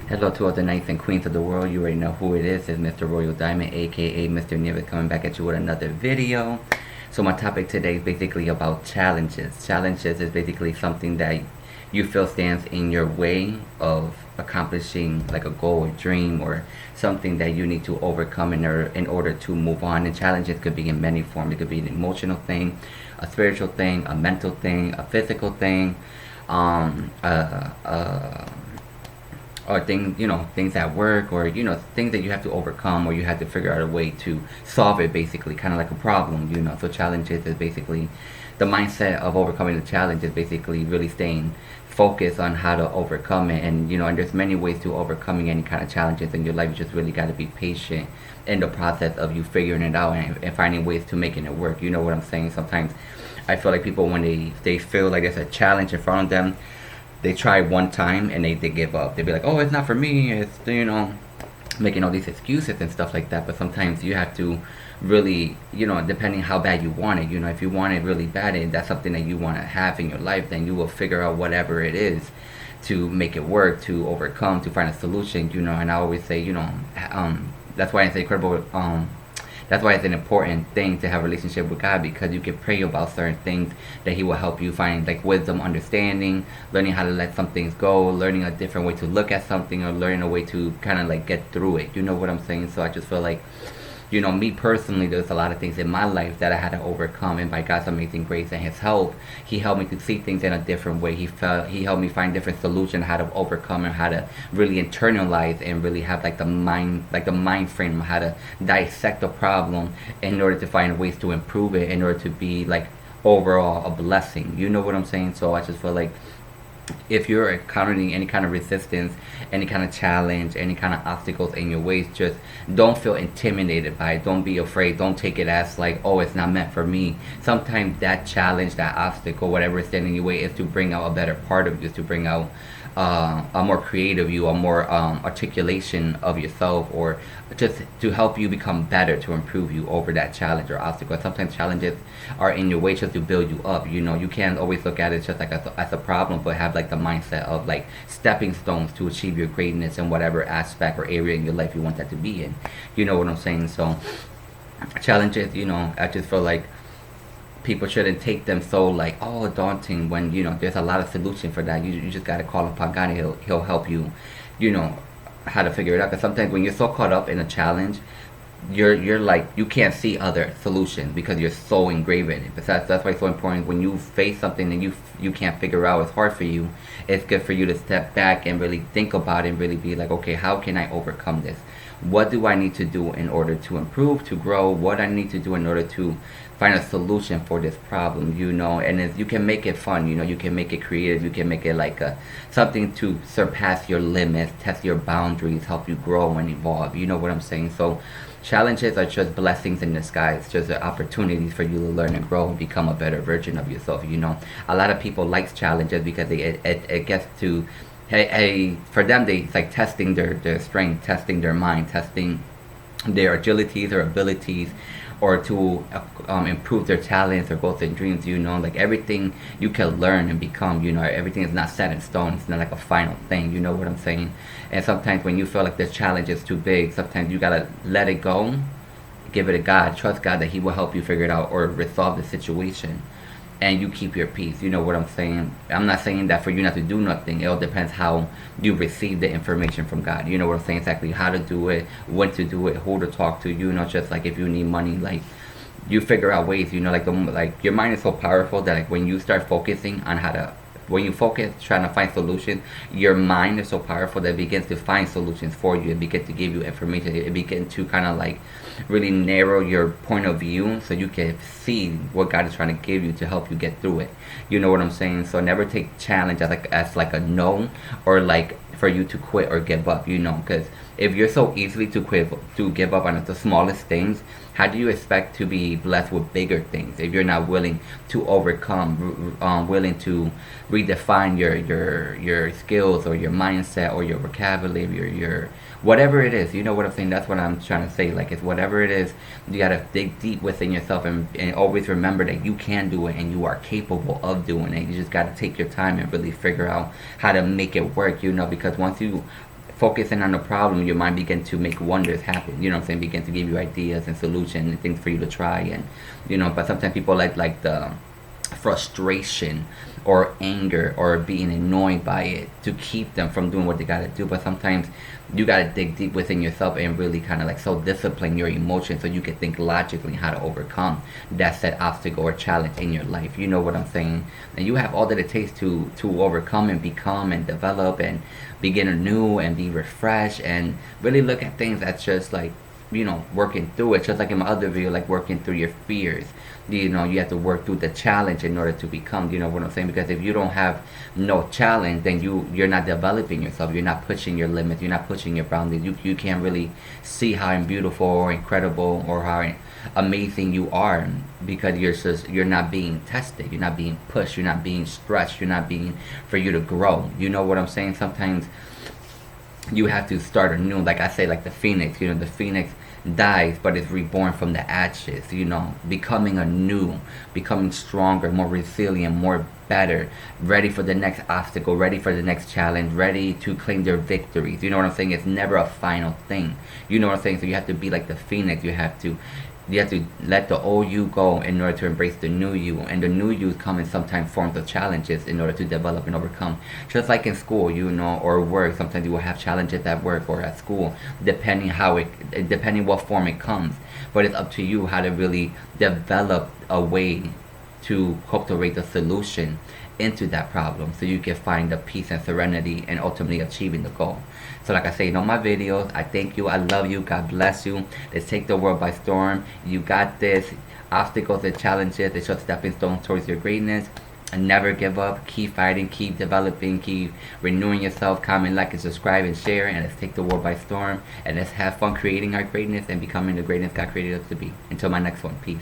Hello to all the knights and queens of the world. You already know who it is. It's Mr. Royal Diamond, aka Mr.RoyalNieves, coming back at you with another video. So my topic today is basically about challenges. Challenges is basically something that you feel stands in your way of accomplishing like a goal or dream or something that you need to overcome in order to move on. And challenges could be in many forms. It could be an emotional thing, a spiritual thing, a mental thing, a physical thing, um, uh, uh, or things, things at work, or things that you have to overcome, or you have to figure out a way to solve it, basically kind of like a problem. So challenges is basically the mindset of overcoming the challenge is basically really staying focused on how to overcome it. And there's many ways to overcoming any kind of challenges in your life. You just really got to be patient in the process of you figuring it out and finding ways to making it work. You know what I'm saying? Sometimes I feel like people, when they feel like there's a challenge in front of them, they try one time and they give up. They be like, oh, it's not for me. It's, making all these excuses and stuff like that. But sometimes you have to really, depending how bad you want it, if you want it really bad and that's something that you want to have in your life, then you will figure out whatever it is to make it work, to overcome, to find a solution. And I always say, that's why it's incredible. That's why it's an important thing to have a relationship with God, because you can pray about certain things that He will help you find, like wisdom, understanding, learning how to let some things go, learning a different way to look at something, or learning a way to kind of like get through it. You know what I'm saying? So I just feel like, me personally, there's a lot of things in my life that I had to overcome, and by God's amazing grace and His help, He helped me to see things in a different way. He helped me find different solutions, how to overcome, and how to really internalize and really have like the mind frame of how to dissect the problem in order to find ways to improve it, in order to be like overall a blessing. You know what I'm saying? So I just feel like, if you're encountering any kind of resistance, any kind of challenge, any kind of obstacles in your ways, just don't feel intimidated by it. Don't be afraid. Don't take it as like, oh, it's not meant for me. Sometimes that challenge, that obstacle, whatever is standing in your way, is to bring out a better part of you, to bring out a more creative you, a more articulation of yourself, or just to help you become better, to improve you over that challenge or obstacle. Sometimes challenges are in your way just to build you up. You can't always look at it just like as a problem, but have like the mindset of like stepping stones to achieve your greatness in whatever aspect or area in your life you want that to be in. You know what I'm saying? So challenges, I just feel like people shouldn't take them so like, oh, daunting, when there's a lot of solution for that. You just got to call upon God, and he'll help you, how to figure it out. Because sometimes when you're so caught up in a challenge, you're like, you can't see other solutions because you're so engraved in it. But that's why it's so important, when you face something that you can't figure out, it's hard for you, it's good for you to step back and really think about it and really be like, okay, how can I overcome this? What do I need to do in order to improve, to grow? What I need to do in order to find a solution for this problem? And you can make it fun. You can make it creative. You can make it like something to surpass your limits, test your boundaries, help you grow and evolve. You know what I'm saying? So challenges are just blessings in disguise, just opportunities for you to learn and grow and become a better version of yourself. A lot of people like challenges because it gets to, for them, it's like testing their strength, testing their mind, testing their agility, their abilities, or to improve their talents or goals and dreams. Like everything you can learn and become. Everything is not set in stone. It's not like a final thing. You know what I'm saying? And sometimes when you feel like this challenge is too big, sometimes you gotta let it go, give it to God, trust God that He will help you figure it out or resolve the situation, and you keep your peace. You know what I'm saying? I'm not saying that for you not to do nothing. It all depends how you receive the information from God. You know what I'm saying? Exactly how to do it, when to do it, who to talk to. Just like if you need money, like you figure out ways. Like your mind is so powerful that like when you start focusing on when you focus trying to find solutions, your mind is so powerful that it begins to find solutions for you. It begins to give you information. It begins to kind of like really narrow your point of view so you can see what God is trying to give you to help you get through it. You know what I'm saying? So never take challenge as like a no, or like for you to quit or give up. Because if you're so easily to give up on the smallest things, how do you expect to be blessed with bigger things if you're not willing to overcome, willing to redefine your skills or your mindset or your vocabulary, your whatever it is? You know what I'm saying? That's what I'm trying to say. Like, it's whatever it is, you gotta dig deep within yourself and always remember that you can do it and you are capable of doing it. You just gotta take your time and really figure out how to make it work. Because once you focusing on the problem, your mind begin to make wonders happen. You know what I'm saying? Begin to give you ideas and solutions and things for you to try. And but sometimes people like the frustration or anger or being annoyed by it to keep them from doing what they gotta do. But sometimes you gotta dig deep within yourself and really kind of like so discipline your emotions so you can think logically how to overcome that said obstacle or challenge in your life. You know what I'm saying? And you have all that it takes to overcome and become and develop and begin anew and be refreshed and really look at things that's just like working through it, just like in my other video, like working through your fears. You have to work through the challenge in order to become, you know what I'm saying? Because if you don't have no challenge, then you're not developing yourself. You're not pushing your limits. You're not pushing your boundaries. You can't really see how beautiful or incredible or how amazing you are, because you're not being tested. You're not being pushed. You're not being stretched. You're not being for you to grow. You know what I'm saying? Sometimes you have to start anew. Like I say, like the phoenix. The phoenix dies but is reborn from the ashes. Becoming anew, becoming stronger, more resilient, more better, ready for the next obstacle, ready for the next challenge, ready to claim their victories. You know what I'm saying? It's never a final thing. You know what I'm saying? So you have to be like the phoenix. You have to let the old you go in order to embrace the new you. And the new you come in sometimes forms of challenges in order to develop and overcome. Just like in school, or work, sometimes you will have challenges at work or at school, depending what form it comes. But it's up to you how to really develop a way to cultivate the solution into that problem so you can find the peace and serenity and ultimately achieving the goal. So like I say in all my videos, I thank you, I love you, God bless you. Let's take the world by storm. You got this. Obstacles and challenges, it's just stepping stones towards your greatness. And never give up. Keep fighting, keep developing, keep renewing yourself. Comment, like, and subscribe, and share. And let's take the world by storm. And let's have fun creating our greatness and becoming the greatness God created us to be. Until my next one. Peace.